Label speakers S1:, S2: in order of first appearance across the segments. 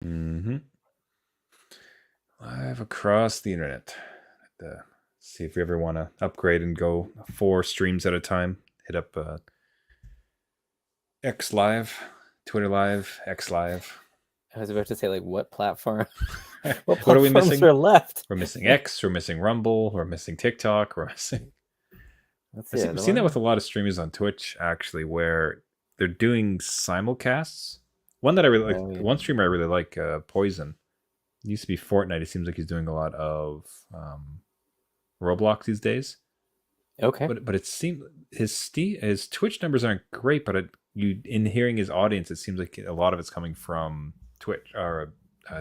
S1: Mm-hmm. Live across the internet. See if we ever want to upgrade and go 4 streams at a time. Hit up X Live, Twitter Live, X Live.
S2: I was about to say, like, what platform?
S1: What are we missing?
S2: Are left?
S1: We're missing X. We're missing Rumble. We're missing TikTok. We're missing. I've seen that with a lot of streamers on Twitch, actually, where they're doing simulcasts. One that I really like, one streamer I really like, Poison. It used to be Fortnite. It seems like he's doing a lot of Roblox these days.
S2: Okay.
S1: But it seems his Twitch numbers aren't great, but in hearing his audience, it seems like a lot of it's coming from Twitch or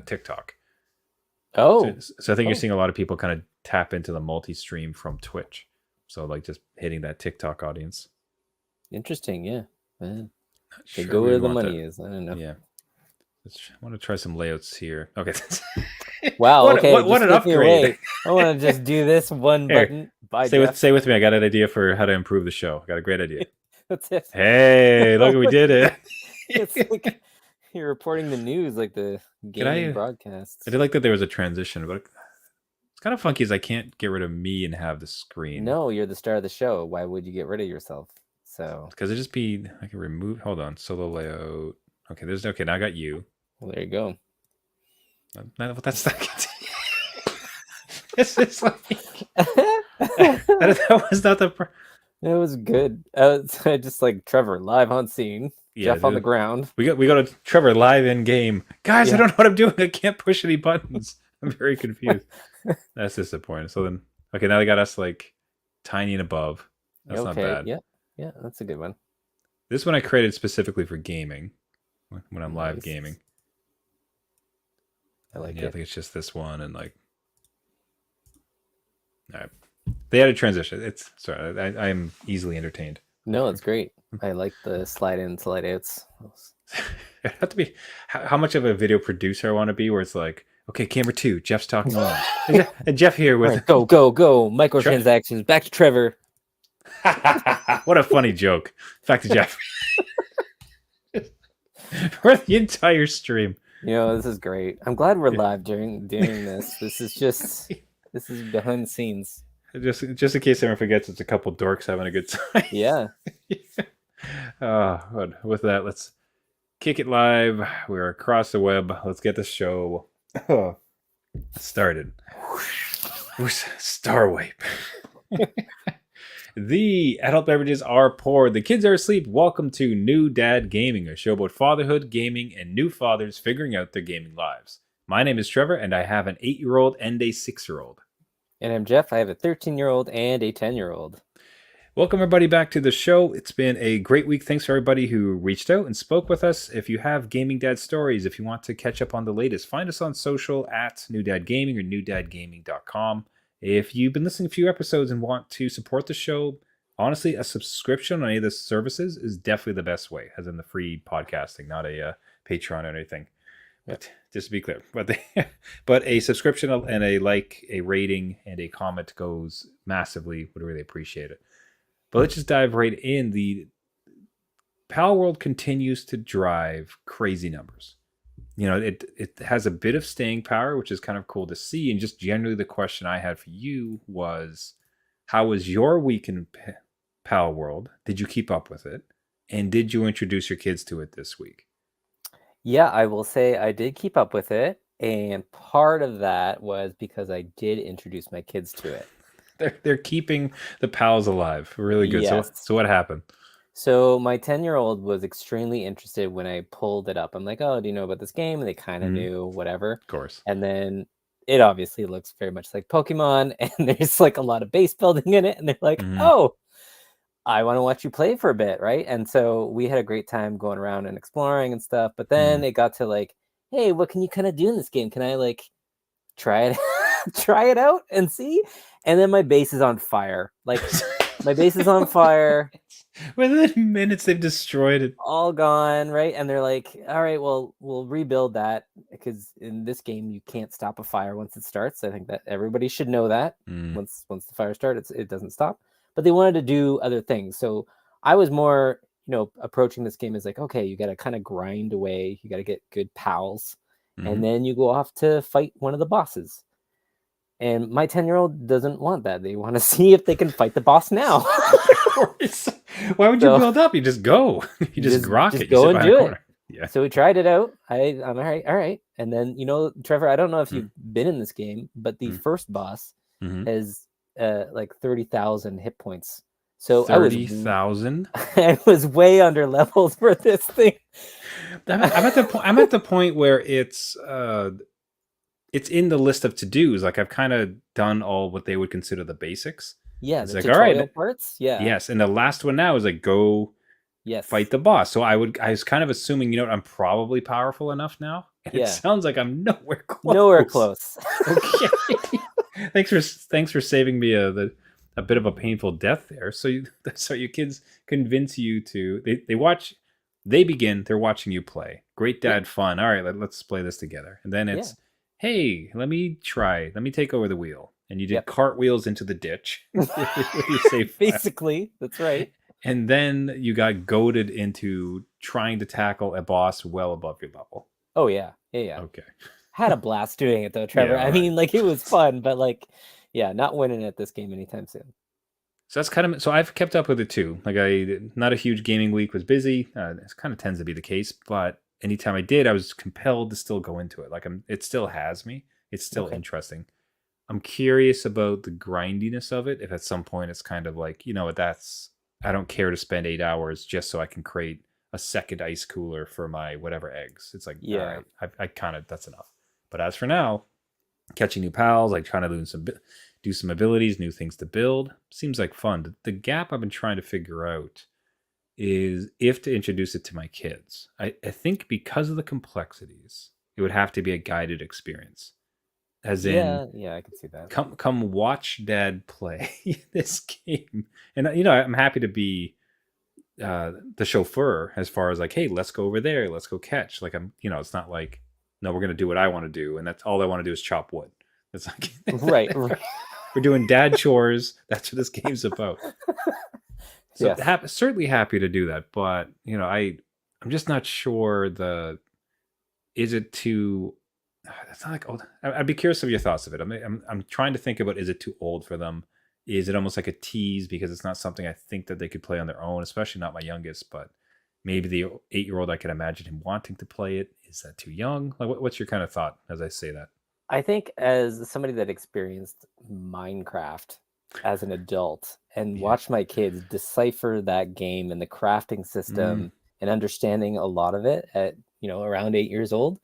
S1: TikTok.
S2: Oh.
S1: So I think you're seeing a lot of people kind of tap into the multi-stream from Twitch. So like just hitting that TikTok audience.
S2: Interesting, yeah. Man. They go where the money is. I don't know.
S1: Yeah. I want to try some layouts here. Okay.
S2: Wow.
S1: What an upgrade!
S2: I want to just do this one button.
S1: Stay with me. I got an idea for how to improve the show. I got a great idea.
S2: That's it.
S1: Hey, look, we did it.
S2: It's like you're reporting the news, like the gaming broadcasts.
S1: I did like that there was a transition, but it's kind of funky as I can't get rid of me and have the screen.
S2: No, you're the star of the show. Why would you get rid of yourself? So
S1: because it just be I can remove. Hold on, solo layout. Okay. Now I got you.
S2: Well, there you go.
S1: That's not. This is like that was not the.
S2: It was good. I just like Trevor live on scene. Yeah, Jeff on the ground.
S1: We got a Trevor live in game. Guys, I don't know what I'm doing. I can't push any buttons. I'm very confused. That's disappointing. So then, now they got us like tiny and above. That's not bad.
S2: Yeah, that's a good one.
S1: This one I created specifically for gaming. When I'm live gaming.
S2: I like it.
S1: I think it's just this one and like. All right. They had a transition. I'm easily entertained.
S2: No, it's great. I like the slide in, slide outs.
S1: It have to be how much of a video producer I want to be, where it's like, okay, camera 2, Jeff's talking on, and Jeff here with
S2: right, go microtransactions. Back to Trevor.
S1: What a funny joke. Back to Jeff. For the entire stream.
S2: This is great. I'm glad we're live during this. This is behind the scenes.
S1: Just in case everyone forgets, it's a couple dorks having a good time.
S2: Yeah.
S1: With that, let's kick it live. We're across the web. Let's get the show started. Star Wipe. The adult beverages are poured. The kids are asleep. Welcome to New Dad Gaming, a show about fatherhood, gaming, and new fathers figuring out their gaming lives. My name is Trevor, and I have an 8-year-old and a 6-year-old.
S2: And I'm Jeff. I have a 13-year-old and a 10-year-old.
S1: Welcome, everybody, back to the show. It's been a great week. Thanks for everybody who reached out and spoke with us. If you have Gaming Dad stories, if you want to catch up on the latest, find us on social at New Dad Gaming or newdadgaming.com. If you've been listening to a few episodes and want to support the show, honestly, a subscription on any of the services is definitely the best way, as in the free podcasting, not a Patreon or anything. But just to be clear, but a subscription and a like, a rating, and a comment goes massively. Would really appreciate it. But let's just dive right in. The Palworld continues to drive crazy numbers. It has a bit of staying power, which is kind of cool to see. And just generally, the question I had for you was, how was your week in Palworld? Did you keep up with it? And did you introduce your kids to it this week?
S2: Yeah, I will say I did keep up with it. And part of that was because I did introduce my kids to it.
S1: They're keeping the pals alive. Really good. Yes. So what happened?
S2: So my 10-year-old was extremely interested when I pulled it up. I'm like, oh, do you know about this game? And they kind of knew, whatever.
S1: Of course.
S2: And then it obviously looks very much like Pokemon. And there's like a lot of base building in it. And they're like, oh, I want to watch you play for a bit, right? And so we had a great time going around and exploring and stuff. But then it got to like, hey, what can you kind of do in this game? Can I like try it out and see? And then my base is on fire. Like my base is on fire.
S1: Within minutes, they've destroyed it.
S2: All gone, right? And they're like, all right, well, we'll rebuild that, because in this game, you can't stop a fire once it starts. I think that everybody should know that. Once the fire starts, it doesn't stop. But they wanted to do other things. So I was more, approaching this game as like, okay, you got to kind of grind away. You got to get good pals. and then you go off to fight one of the bosses. And my 10-year-old doesn't want that. They want to see if they can fight the boss now.
S1: Why would you build up? You just go. You just grok it. You
S2: go
S1: sit
S2: and
S1: behind
S2: do
S1: a
S2: it.
S1: corner. Yeah.
S2: So we tried it out. I'm all right. And then, Trevor, I don't know if you've been in this game, but the first boss has like 30,000 hit points. So
S1: 30,000.
S2: I was way under levels for this thing.
S1: I'm at the point where it's in the list of to-dos. Like I've kind of done all what they would consider the basics.
S2: Yeah,
S1: it's
S2: the
S1: like, all right,
S2: parts. Yeah.
S1: Yes, and the last one now is like go fight the boss. So I was kind of assuming, I'm probably powerful enough now. And it sounds like I'm nowhere close.
S2: Nowhere close.
S1: Okay. Thanks for saving me a bit of a painful death there. So your kids convince you to they're watching you play. Great dad fun. All right, let's play this together. And then it's hey, let me take over the wheel. And you did cartwheels into the ditch.
S2: Basically, that's right.
S1: And then you got goaded into trying to tackle a boss well above your level.
S2: Oh yeah. Okay. Had a blast doing it though, Trevor.
S1: Yeah,
S2: I mean, like it was fun, but not winning at this game anytime soon.
S1: So that's kind of, so I've kept up with it too. Like not a huge gaming week, was busy. It kind of tends to be the case, but anytime I did, I was compelled to still go into it. It still has me. It's still interesting. I'm curious about the grindiness of it. If at some point it's kind of like, I don't care to spend 8 hours just so I can create a second ice cooler for my whatever eggs. It's like, all right, I kind of, that's enough. But as for now, catching new pals, like trying to do some abilities, new things to build, seems like fun. The gap I've been trying to figure out is if to introduce it to my kids. I think because of the complexities, it would have to be a guided experience. As in,
S2: I can see that.
S1: Come watch Dad play this game, and I'm happy to be the chauffeur as far as like, hey, let's go over there, let's go catch. Like it's not like, no, we're gonna do what I want to do, and that's all I want to do is chop wood. It's like
S2: right.
S1: We're doing dad chores. That's what this game's about. So certainly happy to do that, but I'm just not sure is it too. That's not like old. I'd be curious of your thoughts of it. I'm trying to think about, is it too old for them? Is it almost like a tease because it's not something I think that they could play on their own, especially not my youngest, but maybe the 8-year-old, I could imagine him wanting to play it. Is that too young? Like, what's your kind of thought as I say that?
S2: I think as somebody that experienced Minecraft as an adult and watched my kids decipher that game and the crafting system and understanding a lot of it at, around 8 years old,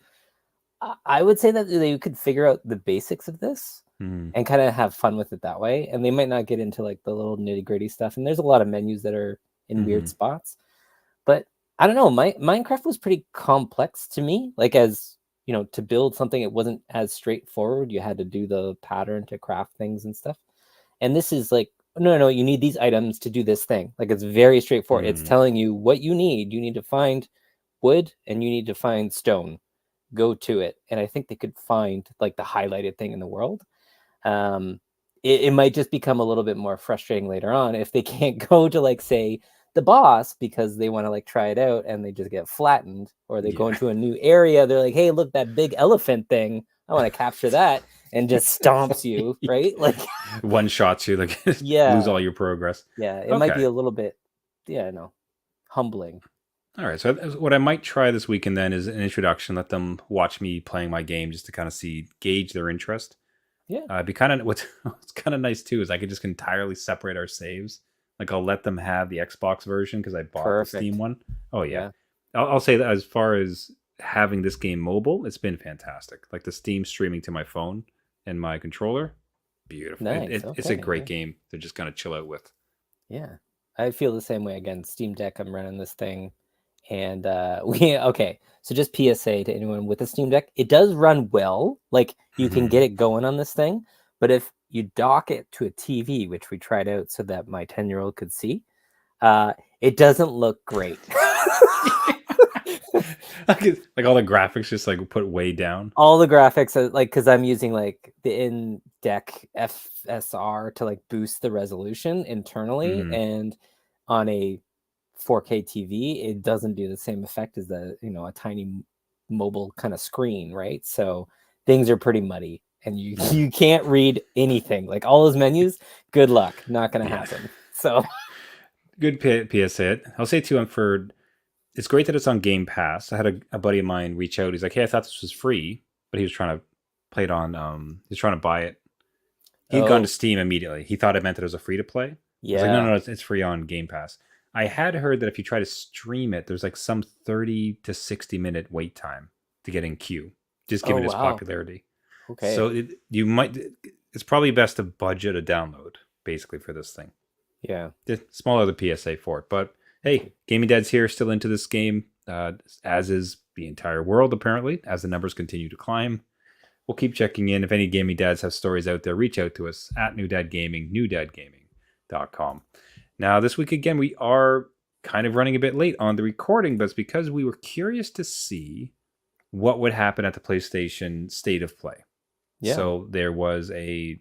S2: I would say that they could figure out the basics of this and kind of have fun with it that way. And they might not get into like the little nitty gritty stuff. And there's a lot of menus that are in weird spots. But I don't know. Minecraft was pretty complex to me. Like as, to build something, it wasn't as straightforward. You had to do the pattern to craft things and stuff. And this is like, no, you need these items to do this thing. Like it's very straightforward. It's telling you what you need. You need to find wood and you need to find stone. Go to it. And I think they could find like the highlighted thing in the world. It might just become a little bit more frustrating later on if they can't go to like say the boss because they want to like try it out and they just get flattened, or they go into a new area. They're like, hey, look, that big elephant thing, I want to capture that, and just stomps you, right? Like
S1: one shots you, like lose all your progress.
S2: It might be a little bit humbling.
S1: All right, so what I might try this weekend then is an introduction. Let them watch me playing my game just to kind of gauge their interest.
S2: Yeah.
S1: Be kind of what's kind of nice too is I could just entirely separate our saves. Like I'll let them have the Xbox version because I bought the Steam one. Oh yeah. I'll say that as far as having this game mobile, it's been fantastic. Like the Steam streaming to my phone and my controller, beautiful.
S2: Nice.
S1: It's a great game to just kind of chill out with.
S2: Yeah, I feel the same way. Again, Steam Deck, I'm running this thing. And so just PSA to anyone with a Steam Deck, it does run well. Like you can get it going on this thing, but if you dock it to a TV, which we tried out so that my 10-year-old could see, it doesn't look great.
S1: Like all the graphics just like put way down.
S2: All the graphics are like, because I'm using like the in-deck FSR to like boost the resolution internally, and on a 4K TV, it doesn't do the same effect as a tiny mobile kind of screen, right? So things are pretty muddy, and you can't read anything. Like all those menus, good luck, not going to
S1: Yeah.
S2: happen. So
S1: Good PSA. I'll say too, it's great that it's on Game Pass. I had a buddy of mine reach out. He's like, "Hey, I thought this was free," but he was trying to play it on. He was trying to buy it. He had gone to
S2: oh
S1: Steam immediately. He thought it meant that it was a free to play. I was like, "No,
S2: yeah,
S1: no, it's free on Game Pass." I had heard that if you try to stream it, there's like some 30 to 60-minute wait time to get in queue, just
S2: oh
S1: given its
S2: wow,
S1: popularity.
S2: okay,
S1: So you might. It's probably best to budget a download basically for this thing.
S2: yeah,
S1: Smaller the PSA for it, but hey, Gaming Dad's here, still into this game, as is the entire world apparently. As the numbers continue to climb, we'll keep checking in. If any Gaming Dads have stories out there, reach out to us at New Dad Gaming, newdadgaming.com. Now, this week again, we are kind of running a bit late on the recording, but it's because we were curious to see what would happen at the PlayStation State of Play.
S2: yeah.
S1: So there was a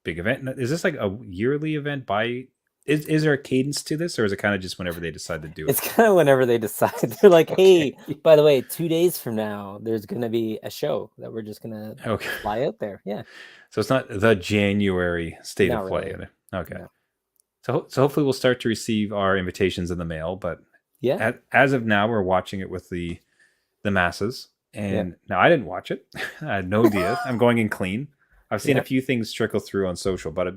S1: big event. Is this like a yearly event by is there a cadence to this, or is it kind of just whenever they decide to do it?
S2: It's kind of whenever they decide. They're like, "Hey, by the way, 2 days from now, there's gonna be a show that we're just gonna
S1: Okay.
S2: fly out there." Yeah.
S1: So it's not the January State
S2: Not
S1: of Play.
S2: really.
S1: Okay.
S2: No.
S1: So hopefully we'll start to receive our invitations in the mail, but
S2: Yeah.
S1: as of now, we're watching it with the masses. And now I didn't watch it. I had no idea. I'm going in clean. I've seen
S2: Yeah.
S1: a few things trickle through on social, but I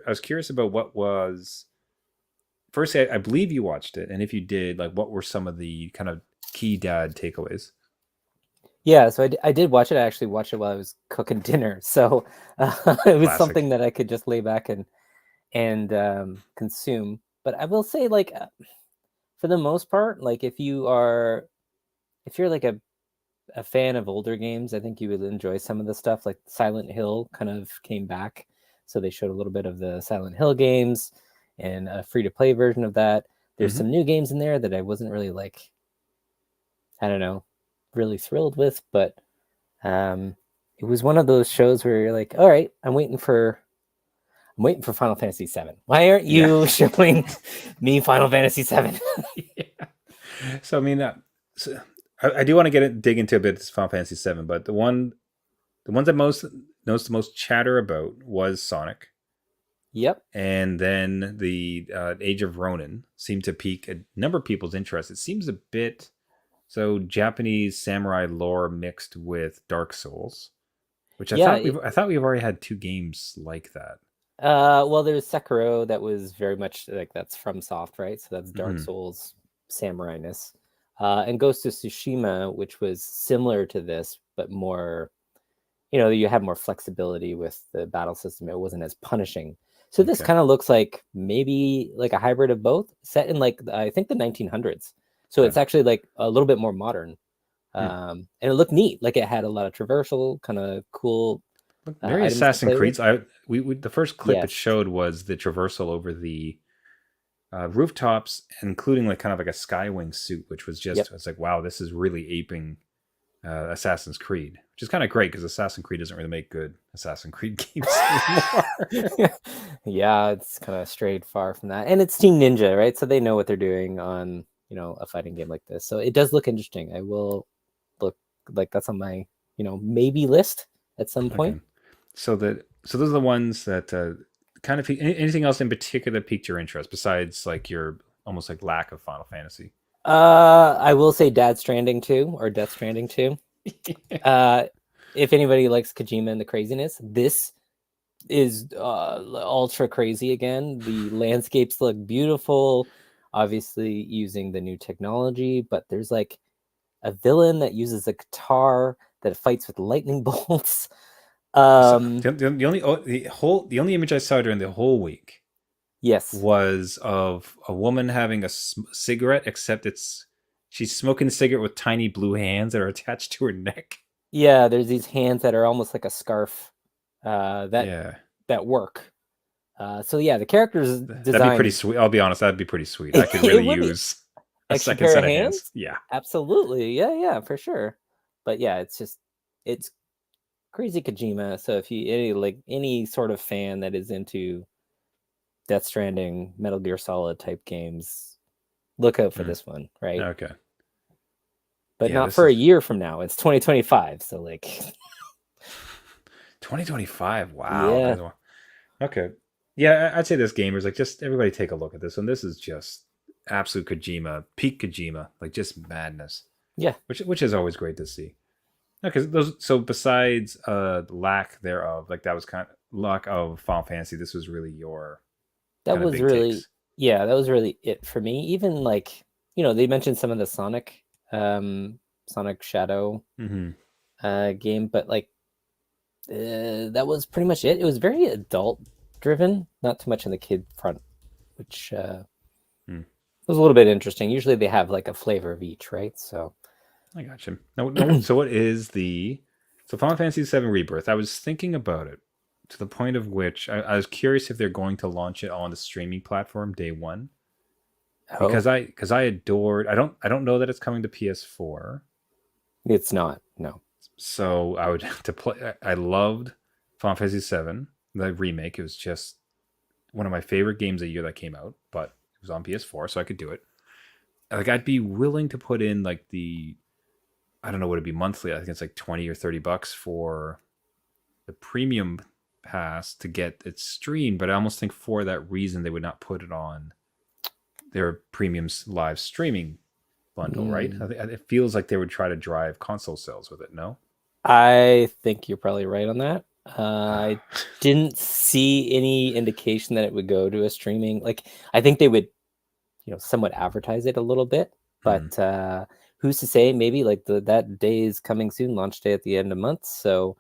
S1: was curious about what was. Firstly, I believe you watched it, and if you did, like, what were some of the kind of key dad takeaways?
S2: Yeah, so I did watch it. I actually watched it while I was cooking dinner, so it was
S1: Classic.
S2: something that I could just lay back and consume. But I will say, like, for the most part, like if you're like a fan of older games, I think you would enjoy some of the stuff. Like Silent Hill kind of came back, so they showed a little bit of the Silent Hill games and a free to play version of that. There's some new games in there that I wasn't really like, I don't know, really thrilled with, but it was one of those shows where you're like, all right, I'm waiting for Final Fantasy VII. Why aren't you showing me Final Fantasy VII?
S1: Yeah. So I mean, I do want to dig into a bit this Final Fantasy VII, but the ones that noticed the most chatter about was Sonic.
S2: Yep.
S1: And then the Age of Ronin seemed to pique a number of people's interest. It seems a bit so Japanese samurai lore mixed with Dark Souls, which I thought we've already had 2 games like that.
S2: Well, there's Sekiro that was very much like that's FromSoft, right? So that's Dark Souls samurai-ness. And Ghost of Tsushima, which was similar to this, but more, you have more flexibility with the battle system. It wasn't as punishing. So this kind of looks like maybe like a hybrid of both, set in like I think the 1900s. So it's actually like a little bit more modern, and it looked neat. Like it had a lot of traversal, kind of cool.
S1: Very Assassin's Creed. The first clip it showed was the traversal over the rooftops, including like kind of like a Skywing suit, which was just it's like, wow, this is really aping Assassin's Creed, which is kind of great because Assassin's Creed doesn't really make good Assassin's Creed games anymore.
S2: Yeah, it's kind of strayed far from that, and it's Team Ninja, right? So they know what they're doing on a fighting game like this. So it does look interesting. I will look like that's on my maybe list at some point.
S1: Okay. So those are the ones that kind of anything else in particular that piqued your interest besides like your almost like lack of Final Fantasy.
S2: I will say Death Stranding 2 or Death Stranding 2. If anybody likes Kojima and the craziness, this is ultra crazy again. The landscapes look beautiful, obviously using the new technology, but there's like a villain that uses a guitar that fights with lightning bolts.
S1: The only image I saw during the whole week was of a woman having a cigarette, except she's smoking a cigarette with tiny blue hands that are attached to her neck.
S2: Yeah, there's these hands that are almost like a scarf that work. So yeah, the character's design.
S1: That'd be pretty sweet. I'll be honest, that'd be pretty sweet. I could really use a second set of hands. Yeah,
S2: absolutely. Yeah, for sure. But yeah, it's crazy Kojima. So if you any sort of fan that is into Death Stranding, Metal Gear Solid type games, look out for this one, right?
S1: Okay.
S2: but
S1: Yeah,
S2: not
S1: this
S2: for a
S1: is
S2: year from now. It's 2025, so like
S1: 2025. Wow.
S2: yeah,
S1: Okay. Yeah, I'd say this gamers like just everybody take a look at this one. This is just absolute Kojima, peak Kojima, like just madness,
S2: yeah,
S1: which is always great to see. Okay, those so besides lack thereof, like that was kind of lack of Final Fantasy. This was really your
S2: that
S1: kind of
S2: was
S1: big
S2: really
S1: takes.
S2: yeah, that was really it for me. Even like they mentioned some of the Sonic Shadow
S1: Mm-hmm.
S2: game, but like that was pretty much it. It was very adult driven, not too much in the kid front, which
S1: Hmm.
S2: was a little bit interesting. Usually they have like a flavor of each, right? So
S1: I got you. No. So what is the so Final Fantasy VII Rebirth? I was thinking about it to the point of which I was curious if they're going to launch it on the streaming platform day one
S2: oh,
S1: because I adored. I don't know that it's coming to PS4.
S2: it's not. No.
S1: So I would have to play. I loved Final Fantasy VII, the remake. It was just one of my favorite games of the year that came out, but it was on PS4, so I could do it. Like I'd be willing to put in like the I don't know what it'd be monthly. I think it's like 20 or $30 for the premium pass to get it streamed. But I almost think for that reason they would not put it on their premium live streaming bundle, right?
S2: Mm,
S1: It feels like they would try to drive console sales with it. No.
S2: I think you're probably right on that. I didn't see any indication that it would go to a streaming. Like, I think they would, somewhat advertise it a little bit,
S1: Hmm.
S2: but who's to say? Maybe like that day is coming soon, launch day at the end of month. So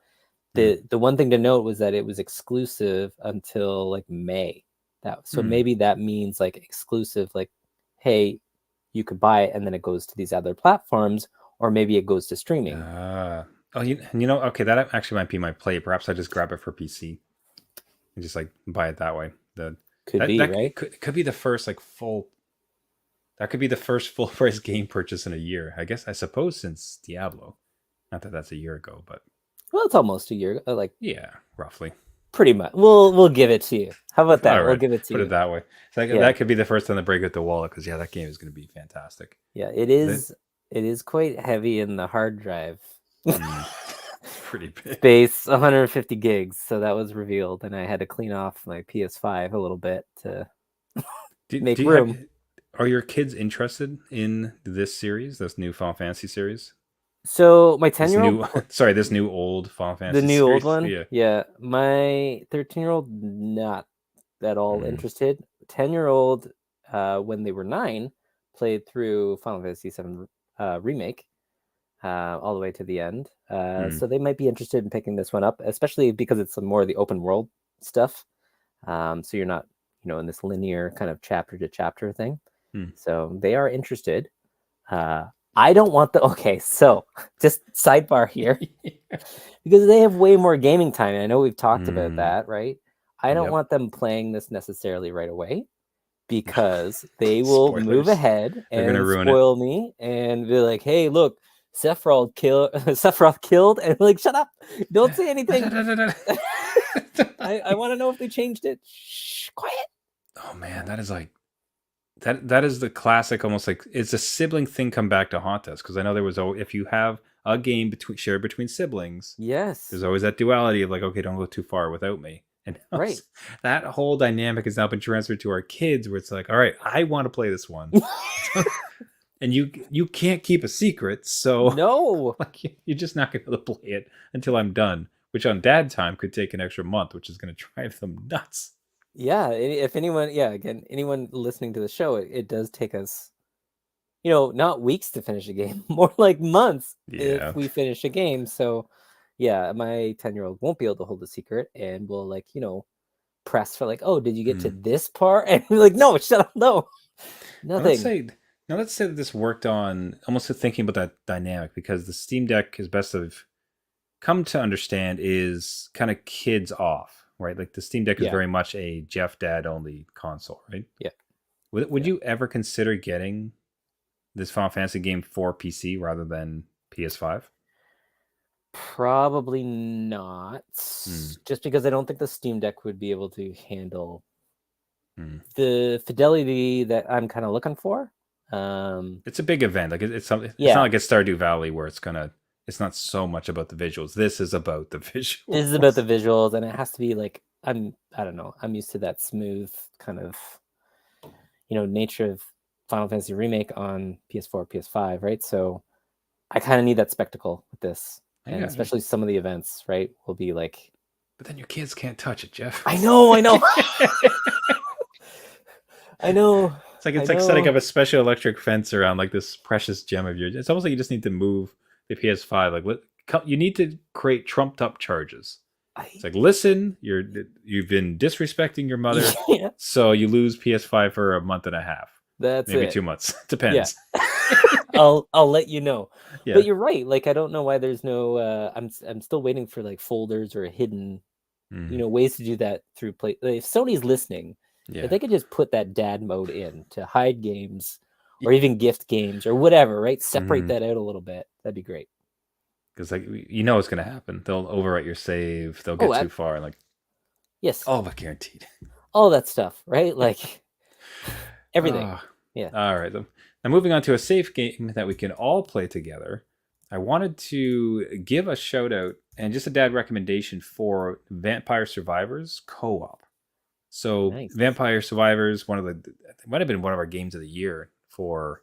S1: Hmm.
S2: the one thing to note was that it was exclusive until like May. So
S1: Hmm.
S2: maybe that means like exclusive, like, hey, you could buy it and then it goes to these other platforms, or maybe it goes to streaming.
S1: Oh, you know, okay, that actually might be my play. Perhaps I just grab it for PC and just like buy it that way. The
S2: Could
S1: that
S2: be,
S1: that
S2: right?
S1: could be the first like full. That could be the first full price game purchase in a year. I guess I suppose since Diablo. Not that that's a year ago, but
S2: Well, it's almost a year, like
S1: yeah, roughly.
S2: pretty much. We'll give it to you. How about
S1: All
S2: that? We'll
S1: right,
S2: give it to
S1: put it
S2: you.
S1: that way. So
S2: Yeah,
S1: that could be the first time to break out the wallet because yeah, that game is going to be fantastic.
S2: yeah. It
S1: That
S2: is. It is quite heavy in the hard drive.
S1: mm, pretty big.
S2: Space 150 gigs, so that was revealed, and I had to clean off my PS5 a little bit to
S1: Do
S2: make
S1: you have?
S2: room.
S1: Are your kids interested in this series, this new Final Fantasy series?
S2: So my 10
S1: This
S2: year old,
S1: new, sorry, this new old Final
S2: the
S1: Fantasy
S2: new old
S1: series.
S2: one,
S1: Yeah.
S2: yeah. My 13-year-old, not at all
S1: Mm,
S2: interested. 10-year-old, when they were 9, played through Final Fantasy 7 remake all the way to the end.
S1: mm,
S2: So they might be interested in picking this one up, especially because it's some more of the open world stuff. So you're not, in this linear kind of chapter to chapter thing.
S1: mm.
S2: So they are interested. Uh, I don't want the okay. So just sidebar here because they have way more gaming time. And I know we've talked about
S1: Mm,
S2: that, right? I don't
S1: yep.
S2: want them playing this necessarily right away because they will move
S1: Spoilers.
S2: ahead
S1: They're gonna
S2: and
S1: ruin it.
S2: spoil me and be like, "Hey, look, Sephiroth killed," and like, "Shut up! Don't say anything." I want to know if they changed it. Shh, quiet.
S1: Oh man, that is like that is the classic almost like it's a sibling thing come back to haunt us because I know there was if you have a game between shared between siblings,
S2: Yes,
S1: there's always that duality of like, okay, don't go too far without me. And
S2: right.
S1: that whole dynamic has now been transferred to our kids where it's like, all right, I want to play this one. And you can't keep a secret, so
S2: No.
S1: like you're just not going to be able to play it until I'm done, which on dad time could take an extra month, which is going to drive them nuts.
S2: Yeah, if anyone, yeah, again, anyone listening to the show, it does take us, not weeks to finish a game, more like months if
S1: Yeah.
S2: we finish a game. So, yeah, my 10-year-old won't be able to hold a secret and will like, press for like, "Oh, did you get to
S1: Hmm.
S2: this part?" And we're like, "No, shut up, no,
S1: Now let's
S2: nothing."
S1: say now let's say that this worked on almost thinking about that dynamic because the Steam Deck, as best I've come to understand, is kind of kids off, right? Like the Steam Deck is
S2: Yeah,
S1: very much a Jeff Dad only console, right?
S2: yeah,
S1: Would
S2: yeah.
S1: you ever consider getting this Final Fantasy game for PC rather than PS5?
S2: Probably not,
S1: Hmm.
S2: just because I don't think the Steam Deck would be able to handle
S1: Hmm.
S2: the fidelity that I'm kind of looking for.
S1: It's a big event. Like it's something. It's not
S2: Yeah,
S1: like it's Stardew Valley where it's not so much about the visuals. This is about the
S2: this is about the
S1: visuals.
S2: visuals, and it has to be like I don't know. I'm used to that smooth kind of nature of Final Fantasy Remake on PS4, PS5, right? So I kind of need that spectacle with this, and
S1: Yeah,
S2: especially some of the events, right? Will be like,
S1: but then your kids can't touch it, Jeff.
S2: I know, I know, I know, I
S1: It's like setting
S2: know.
S1: up a special electric fence around like this precious gem of yours. It's almost like you just need to move the PS5. You need to create trumped up charges. It's
S2: I
S1: like, listen, you've been disrespecting your mother,
S2: yeah,
S1: so you lose PS5 for a month and a half,
S2: that's
S1: maybe
S2: it.
S1: 2 months.
S2: Yeah.
S1: Depends.
S2: I'll let you know.
S1: Yeah.
S2: But you're right. Like I don't know why there's no I'm still waiting for like folders or hidden,
S1: Mm,
S2: ways to do that through play. If Sony's listening, if
S1: yeah.
S2: they could just put that dad mode in to hide games or even gift games or whatever, right? Separate
S1: Because
S2: that out a little bit. That'd be great.
S1: like you know what's gonna happen. They'll overwrite your save. They'll
S2: Oh,
S1: get too far. And like,
S2: yes.
S1: all but guaranteed.
S2: All that stuff, right? Like everything.
S1: Oh,
S2: Yeah.
S1: all right. Now moving on to a safe game that we can all play together. I wanted to give a shout out and just a dad recommendation for Vampire Survivors co-op. So
S2: Nice.
S1: Vampire Survivors, it might have been one of our games of the year for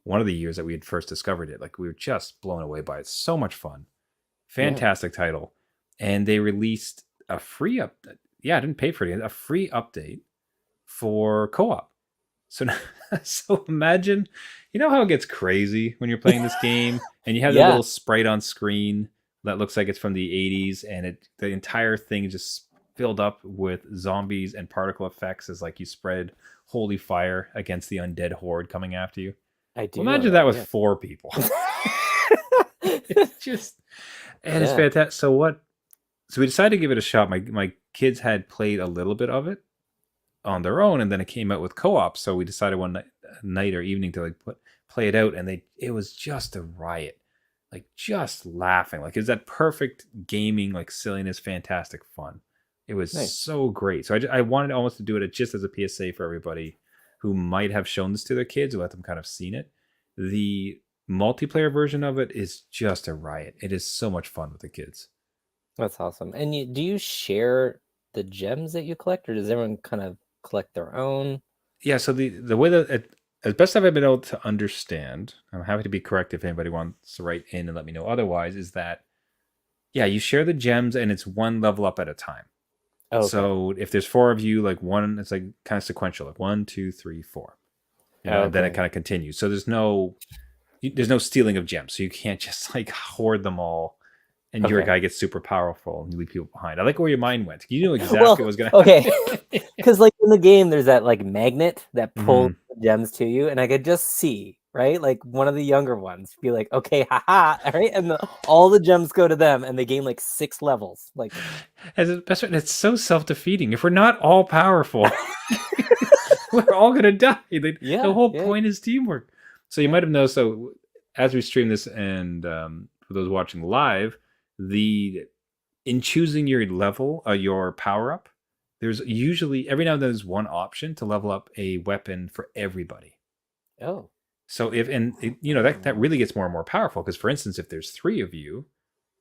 S1: one of the years that we had first discovered it. Like we were just blown away by it. So much fun.
S2: Yeah.
S1: Fantastic title. And they released a free update. Yeah, I didn't pay for it. A free update for co-op. So, so imagine, you know how it gets crazy when you're playing this game and you have the
S2: Yeah.
S1: little sprite on screen that looks like it's from the 80s and the entire thing is just filled up with zombies and particle effects as like you spread holy fire against the undead horde coming after you.
S2: I
S1: Well,
S2: do know
S1: imagine that with
S2: that.
S1: 4 people.
S2: Yeah.
S1: It's just, and it's
S2: Yeah.
S1: fantastic. So we decided to give it a shot. My kids had played a little bit of it on their own, and then it came out with co-op. So we decided one night or evening to like play it out, and it was just a riot, like just laughing. Like, is that perfect gaming, like silliness, fantastic fun. It was
S2: Nice.
S1: so great. So I wanted almost to do it just as a PSA for everybody who might have shown this to their kids or let them kind of seen it. The multiplayer version of it is just a riot. It is so much fun with the kids.
S2: That's awesome. And do you share the gems that you collect, or does everyone kind of collect their own?
S1: Yeah, so the way that as best I've been able to understand, I'm happy to be correct if anybody wants to write in and let me know otherwise, is that yeah, you share the gems and it's one level up at a time.
S2: Oh, okay.
S1: So if there's 4 of you, like one, it's like kind of sequential, like 1, 2, 3, 4. And then it
S2: Okay.
S1: kind of continues. So there's no stealing of gems. So you can't just like hoard them all and your
S2: Okay.
S1: guy gets super powerful and you leave people behind. I like where your mind went. You knew exactly
S2: Well,
S1: what was gonna
S2: okay.
S1: happen.
S2: Because like in the game, there's that like magnet that pulls
S1: Mhm.
S2: the gems to you, and I could just see, right, like one of the younger ones be like, okay, haha, all right, and all the gems go to them, and they gain like 6 levels. Like,
S1: As a best friend, it's so self-defeating. If we're not all powerful, we're all gonna die. The
S2: yeah,
S1: whole
S2: yeah,
S1: point is teamwork. So you
S2: yeah.
S1: might have noticed. So as we stream this, and for those watching live, the in choosing your level, your power up, there's usually every now and then there's one option to level up a weapon for everybody.
S2: Oh,
S1: So that really gets more and more powerful because, for instance, if there's 3 of you,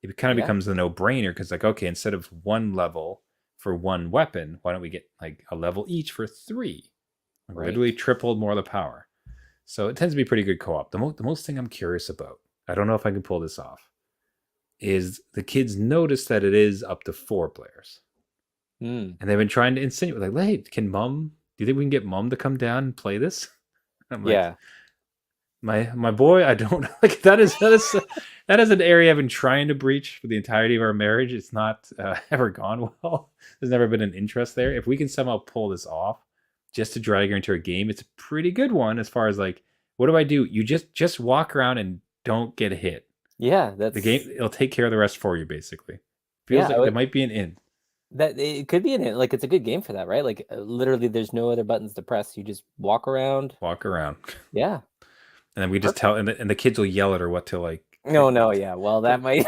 S1: it kind of
S2: yeah,
S1: becomes a no-brainer because like, okay, instead of 1 level for 1 weapon, why don't we get like a level each for 3? Like,
S2: right.
S1: literally tripled more of the power. So it tends to be pretty good co-op. The most thing I'm curious about, I don't know if I can pull this off, is the kids notice that it is up to 4 players.
S2: Mm.
S1: And they've been trying to insinuate, like, hey, do you think we can get mom to come down and play this? I'm like,
S2: Yeah,
S1: my boy, I don't like that is an area I've been trying to breach for the entirety of our marriage. It's not ever gone well. There's never been an interest there. If we can somehow pull this off, just to drag her into a game, it's a pretty good one as far as like, what do? You just walk around and don't get hit.
S2: yeah.
S1: The game it'll take care of the rest for you. Basically, feels
S2: Yeah.
S1: like there might be an in.
S2: That it could be in it. Like it's a good game for that, right? Like literally, there's no other buttons to press. You just walk around.
S1: Walk around,
S2: Yeah.
S1: and then we just
S2: Perfect.
S1: tell, and the kids will yell at her what to like.
S2: No, yeah. Well, that might.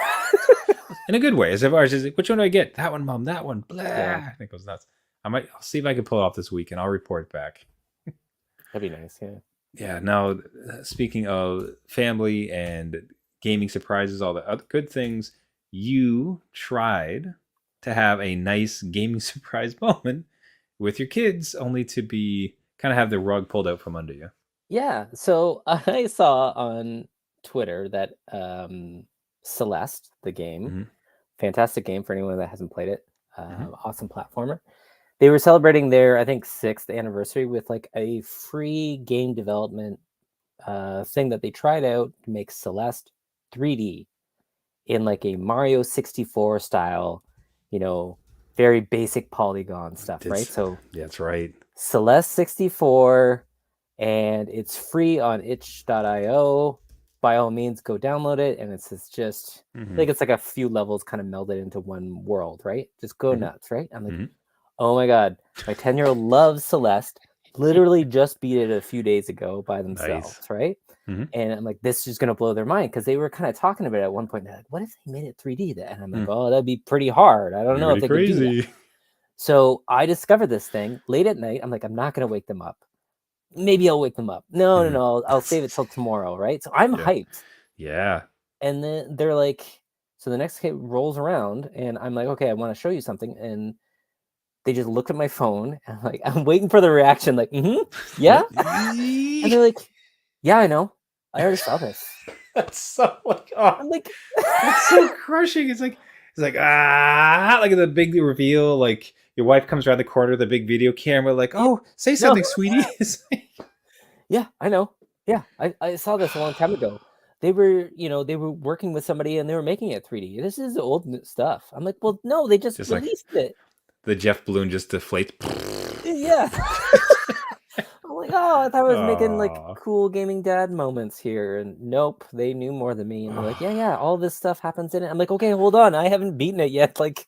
S1: In a good way. As far as which one do I get? That one, mom. That one. Blah.
S2: Yeah.
S1: I think it goes nuts. I'll see if I can pull it off this week, and I'll report back.
S2: That'd be nice. Yeah.
S1: Yeah. Now, speaking of family and gaming surprises, all the other good things, you tried to have a nice gaming surprise moment with your kids, only to be kind of have the rug pulled out from under you.
S2: Yeah. So I saw on Twitter that Celeste, the game,
S1: Hmm.
S2: fantastic game for anyone that hasn't played it.
S1: Hmm.
S2: Awesome platformer. They were celebrating their, I think, 6th anniversary with like a free game development thing that they tried out to make Celeste 3D in like a Mario 64 style, you know, very basic polygon stuff, right?
S1: It's
S2: So
S1: That's right.
S2: Celeste 64, and it's free on itch.io. By all means, go download it. And it's just, I
S1: Hmm.
S2: think it's like a few levels kind of melded into one world, right? Just go
S1: Hmm.
S2: nuts, right? I'm like,
S1: Hmm.
S2: oh my God, my 10-year-old loves Celeste. Literally just beat it a few days ago by
S1: Nice.
S2: themselves, right?
S1: Hmm.
S2: And I'm like, this is going to blow their mind because they were kind of talking about it at one point. They're like, what if they made it 3D? And I'm like,
S1: Mm.
S2: oh, that'd be pretty hard. I don't know if
S1: Pretty
S2: they could do that.
S1: crazy.
S2: So I discovered this thing late at night. I'm like, I'm not going to wake them up. Maybe I'll wake them up. No, no,
S1: Mhm.
S2: no. I'll save it till tomorrow, right? So I'm
S1: Yeah.
S2: hyped.
S1: Yeah.
S2: And then they're like, so the next day rolls around and I'm like, okay, I want to show you something. And they just looked at my phone and I'm waiting for the reaction, like, yeah. And they're like, yeah, I know. I already saw this.
S1: That's so like, oh,
S2: I'm like,
S1: that's so crushing. It's like like the big reveal, like your wife comes around the corner, the big video camera, like,
S2: yeah,
S1: oh, say
S2: no,
S1: something, sweetie. It's like,
S2: yeah, I know. Yeah, I saw this a long time ago. They were working with somebody and they were making it 3D. This is old stuff. I'm like, well, no, they just
S1: just like
S2: released it.
S1: the Jeff balloon just deflates.
S2: Yeah. I'm like, oh, I thought I was making like
S1: Oh.
S2: cool gaming dad moments here. And nope, they knew more than me. And they're like, yeah, yeah, all this stuff happens in it. I'm like, okay, hold on. I haven't beaten it yet. Like,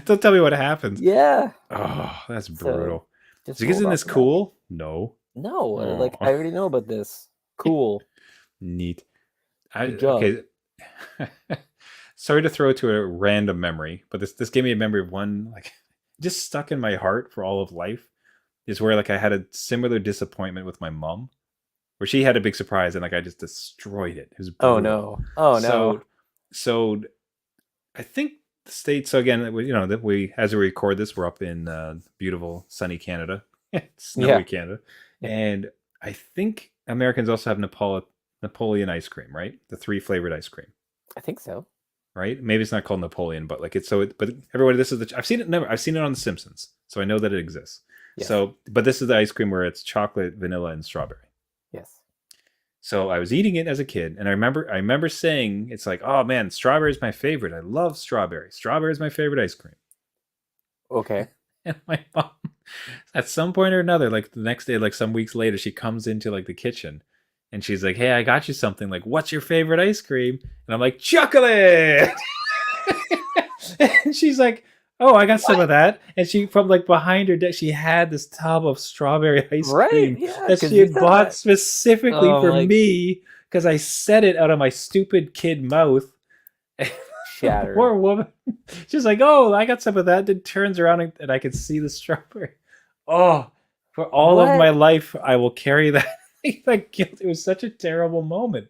S1: Don't tell me what happens.
S2: yeah.
S1: Oh, that's
S2: So
S1: brutal.
S2: just
S1: So
S2: rolled
S1: isn't
S2: off
S1: this
S2: the back.
S1: cool? No.
S2: No, like
S1: Oh.
S2: I already know about this. Cool.
S1: Neat.
S2: Good job.
S1: Okay. Sorry to throw to a random memory, but this gave me a memory of one like just stuck in my heart for all of life. Is where like I had a similar disappointment with my mom, where she had a big surprise and like I just destroyed it. It was
S2: Oh
S1: brutal.
S2: no. Oh no.
S1: So I think the state. So again, that we as we record this, we're up in beautiful sunny Canada,
S2: Yeah.
S1: snowy Canada,
S2: Yeah.
S1: and I think Americans also have Napoleon ice cream, right? The 3 flavored ice cream,
S2: I think so.
S1: right? Maybe it's not called Napoleon, but like it's so. But everybody, this is I've seen it. I've seen it on The Simpsons, so I know that it exists.
S2: Yes.
S1: So, but this is the ice cream where it's chocolate, vanilla, and strawberry.
S2: Yes.
S1: So I was eating it as a kid, and I remember saying, "It's like, oh man, strawberry is my favorite. I love strawberry. Strawberry is my favorite ice cream."
S2: Okay.
S1: And my mom, at some point or another, like the next day, like some weeks later, she comes into like the kitchen, and she's like, "Hey, I got you something. Like, what's your favorite ice cream?" And I'm like, "Chocolate." And she's like, "Oh, I got some of that." And she, from like behind her desk, she had this tub of strawberry ice
S2: Right.
S1: cream
S2: Yeah.
S1: that
S2: Because
S1: she
S2: you
S1: had
S2: said
S1: bought
S2: that.
S1: specifically
S2: Oh
S1: for
S2: my
S1: me because I said it out of my stupid kid mouth. The
S2: shattered.
S1: poor woman, she's like, "Oh, I got some of that." Then turns around and I could see the strawberry. Oh, for all of my
S2: What?
S1: life, I will carry that that guilt. It was such a terrible moment.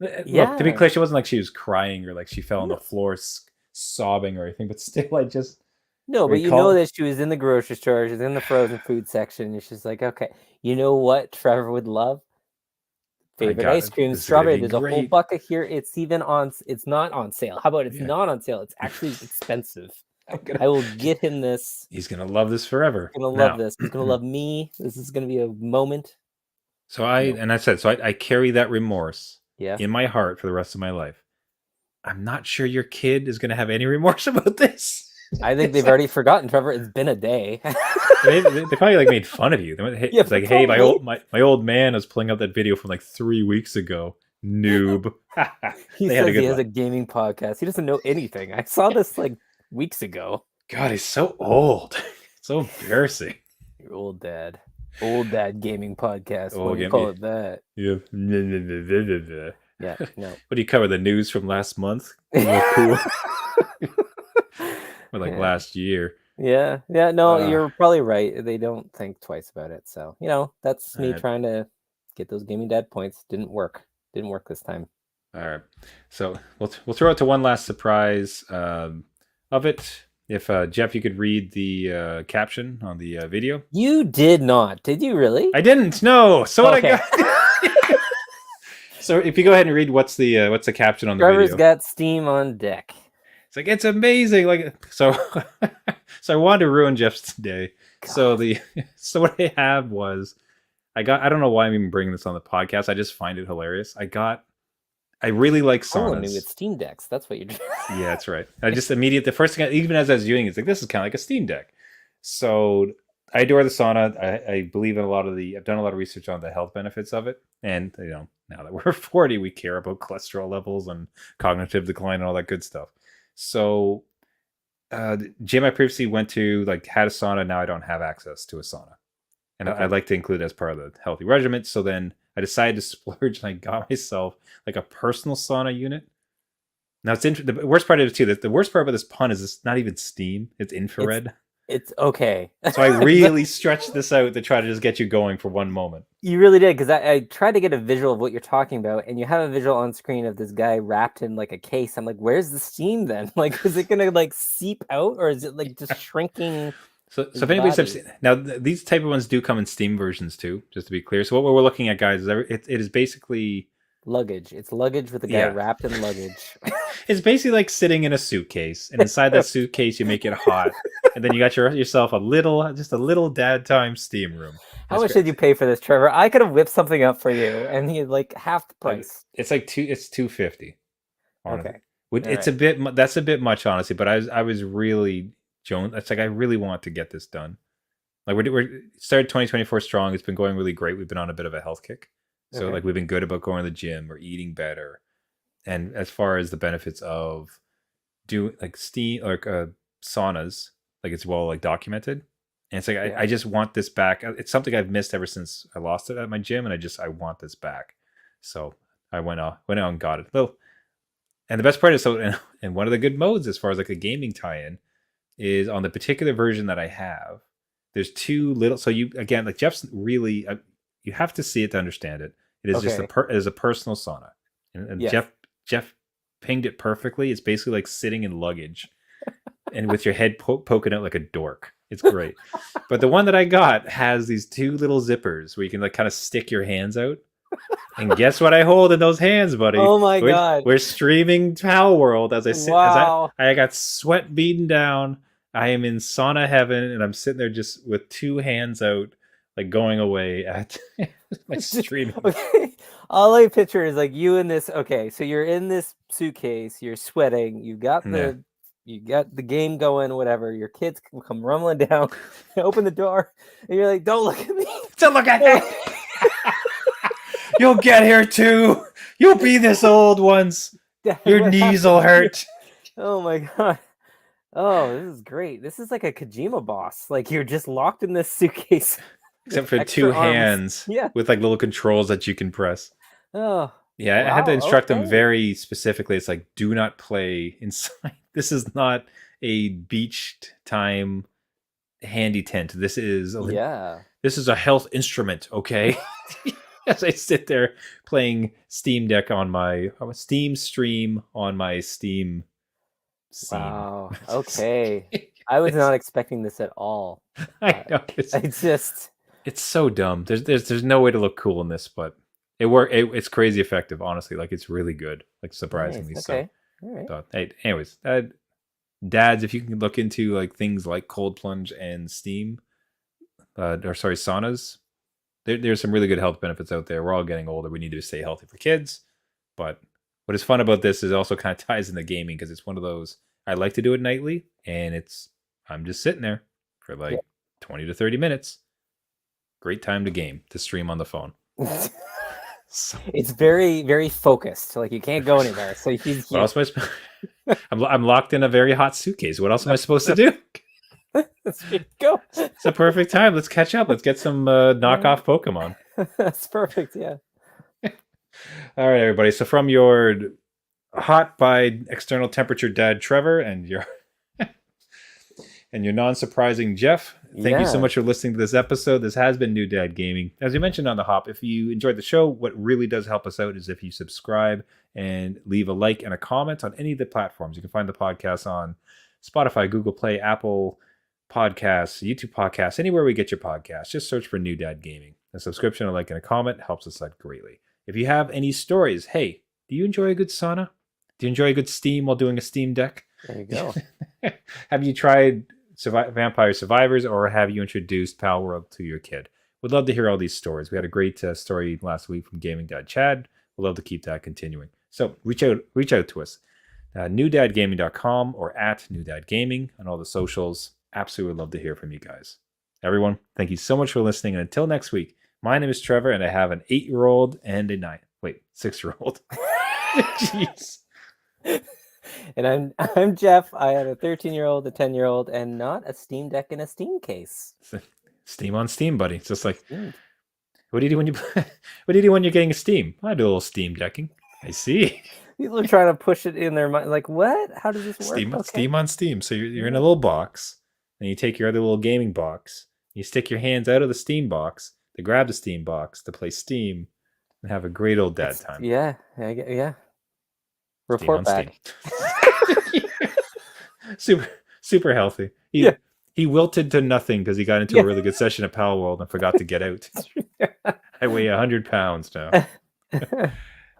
S1: Look, to be
S2: Yeah.
S1: clear, she wasn't like she was crying or like she fell on the
S2: No,
S1: floor sobbing or anything, but still, I just
S2: no, but you know
S1: recall.
S2: that she was in the grocery store. She's in the frozen food section. And she's like, okay, you know what Trevor would love?
S1: I
S2: Favorite
S1: got
S2: ice
S1: it.
S2: cream,
S1: This is gonna
S2: strawberry.
S1: be
S2: There's a whole
S1: great.
S2: bucket here. It's even on. It's not on sale. How about it's
S1: Yeah,
S2: not on sale? It's actually expensive.
S1: I'm gonna.
S2: I will get him this.
S1: He's gonna love this forever.
S2: He's gonna love
S1: Now,
S2: this. He's gonna love me. This is gonna be a moment.
S1: so I
S2: No.
S1: and I said so. I carry that remorse
S2: Yeah.
S1: in my heart for the rest of my life. I'm not sure your kid is gonna have any remorse about this.
S2: I think
S1: It's
S2: they've already forgotten, Trevor. It's been a day.
S1: they probably like made fun of you.
S2: Yeah,
S1: It's like, hey,
S2: probably.
S1: my old man was pulling up that video from like 3 weeks ago. Noob.
S2: He
S1: They had a
S2: says he
S1: good
S2: has
S1: laugh.
S2: a gaming podcast. He doesn't know anything. I saw this like weeks ago.
S1: God, he's so old. So embarrassing.
S2: Your old dad. Old dad gaming podcast.
S1: Oh,
S2: What do you
S1: get
S2: call
S1: me.
S2: it that?
S1: Yeah.
S2: Yeah, no.
S1: What do you cover? The news from last month? Real cool. Or like
S2: Yeah.
S1: last year.
S2: Yeah, yeah, no,
S1: Uh,
S2: you're probably right. They don't think twice about it. So, that's me
S1: all right.
S2: trying to get those gaming dad points. Didn't work. Didn't work this time.
S1: All right. So we'll throw it to one last surprise of it. If Jeff, you could read the caption on the video.
S2: You did not. Did you really?
S1: I didn't. No. So what I
S2: Okay.
S1: got. So if you go ahead and read what's the caption on the
S2: Trevor's
S1: video.
S2: got Steam on deck.
S1: It's like it's amazing. Like so. So I wanted to ruin Jeff's day. So so what I have was I don't know why I'm even bringing this on the podcast. I just find it hilarious. I really like
S2: Oh, new
S1: saunas.
S2: with Steam Decks. That's what you're doing.
S1: Yeah, that's right. I just the first thing, even as I was viewing, it's like this is kind of like a Steam Deck. So I adore the sauna. I believe in I've done a lot of research on the health benefits of it, and now that we're 40, we care about cholesterol levels and cognitive decline and all that good stuff. So, the gym I previously went to had a sauna. Now I don't have access to a sauna, and
S2: Okay.
S1: I'd like to include it as part of the healthy regimen. So then I decided to splurge, and I got myself a personal sauna unit. Now the worst part of it too. The worst part about this pun is it's not even steam; it's infrared.
S2: It's okay.
S1: So I really stretched this out to try to just get you going for one moment.
S2: You really did, because I tried to get a visual of what you're talking about, and you have a visual on screen of this guy wrapped in a case. I'm like, where's the steam then? Is it gonna seep out, or is it just shrinking?
S1: So if anybody's ever seen, now these type of ones do come in steam versions too, just to be clear. So what we're looking at, guys, is it is basically
S2: Luggage. It's luggage with a guy wrapped in luggage.
S1: It's basically like sitting in a suitcase, and inside that suitcase you make it hot, and then you got yourself just a little dad time steam room.
S2: How much did you pay for this, Trevor? I could have whipped something up for you, and you half the price.
S1: It's it's $250.
S2: Okay,
S1: it's a bit. That's a bit much, honestly. But I was really Joan. It's I really want to get this done. We're started 2024 strong. It's been going really great. We've been on a bit of a health kick. So we've been good about going to the gym or eating better. And as far as the benefits of doing steam saunas, it's well documented. And it's I just want this back. It's something I've missed ever since I lost it at my gym, and I want this back. So I went out and got it. Well, and the best part is and one of the good modes as far as a gaming tie-in is on the particular version that I have. There's two little. So you again Jeff's really you have to see it to understand it. It is just it is a personal sauna, and Jeff pinged it perfectly. It's basically sitting in luggage, and with your head poking out like a dork. It's great. But the one that I got has these two little zippers where you can kind of stick your hands out. And guess what I hold in those hands, buddy?
S2: Oh my god!
S1: We're streaming Pal World as I sit.
S2: Wow.
S1: As I got sweat beaten down. I am in sauna heaven, and I'm sitting there just with two hands out, going away at my stream.
S2: Okay. All I picture is you in this. Okay, so you're in this suitcase, you're sweating, you got the game going, whatever. Your kids can come rumbling down, open the door, and you're like, "Don't look at me!
S1: Don't look at me! You'll get here too. You'll be this old once. Your knees will hurt."
S2: Oh my god. Oh, this is great. This is like a Kojima boss. You're just locked in this suitcase.
S1: Except for two hands with little controls that you can press.
S2: Oh.
S1: Yeah, I had to instruct them very specifically. It's do not play inside. This is not a beach time handy tent. This is a health instrument, okay? As I sit there playing Steam Deck on my Steam stream on my Steam scene.
S2: Wow. Okay. I was not expecting this at all.
S1: I know. It's so dumb. There's no way to look cool in this, but it's crazy effective, honestly. It's really good. Surprisingly
S2: nice.
S1: So.
S2: Okay. All right.
S1: But hey, anyways, dads, if you can look into things like cold plunge and steam, saunas, there's some really good health benefits out there. We're all getting older. We need to stay healthy for kids. But what is fun about this is it also kind of ties into gaming, because it's one of those I like to do it nightly, and I'm just sitting there for 20 to 30 minutes. Great time to stream on the phone. So,
S2: it's very, very focused. You can't go anywhere. So
S1: what else am I'm locked in a very hot suitcase. What else am I supposed to do?
S2: Go.
S1: It's a perfect time. Let's catch up. Let's get some knockoff Pokemon.
S2: That's perfect. Yeah.
S1: All right, everybody. So from your hot by external temperature dad Trevor and your And your non-surprising Jeff. Thank you so
S2: Yeah.
S1: much for listening to this episode. This has been New Dad Gaming. As we mentioned on the hop, if you enjoyed the show, what really does help us out is if you subscribe and leave a like and a comment on any of the platforms. You can find the podcast on Spotify, Google Play, Apple Podcasts, YouTube Podcasts, anywhere we get your podcasts. Just search for New Dad Gaming. A subscription, a like, and a comment helps us out greatly. If you have any stories, hey, do you enjoy a good sauna? Do you enjoy a good steam while doing a Steam Deck?
S2: There you go.
S1: Have you tried Vampire Survivors, or have you introduced Palworld to your kid? Would love to hear all these stories. We had a great story last week from Gaming Dad Chad. We'd love to keep that continuing. So reach out to us. newdadgaming.com or at newdadgaming on all the socials. Absolutely love to hear from you guys. Everyone, thank you so much for listening. And until next week, my name is Trevor, and I have an 8-year-old and a 6-year-old. Jeez.
S2: And I'm Jeff. I have a 13-year-old, a 10-year-old, and not a Steam Deck in a Steam case.
S1: Steam on Steam, buddy. It's just like,
S2: Mm.
S1: what do you do when you're getting a Steam? I do a little Steam decking. I see.
S2: People are trying to push it in their mind. Like, what? How does this work?
S1: Steam
S2: Okay.
S1: on Steam. So you're in a little box, and you take your other little gaming box. You stick your hands out of the Steam box to grab the Steam box to play Steam and have a great old dad time.
S2: Yeah. Report back.
S1: super healthy. He wilted to nothing because he got into a really good session at Palworld and forgot to get out. I weigh 100 pounds now. All right,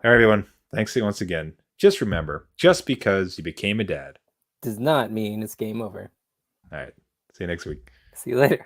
S1: everyone. Thanks once again. Just remember, just because you became a dad
S2: Does not mean it's game over.
S1: All right. See you next week.
S2: See you later.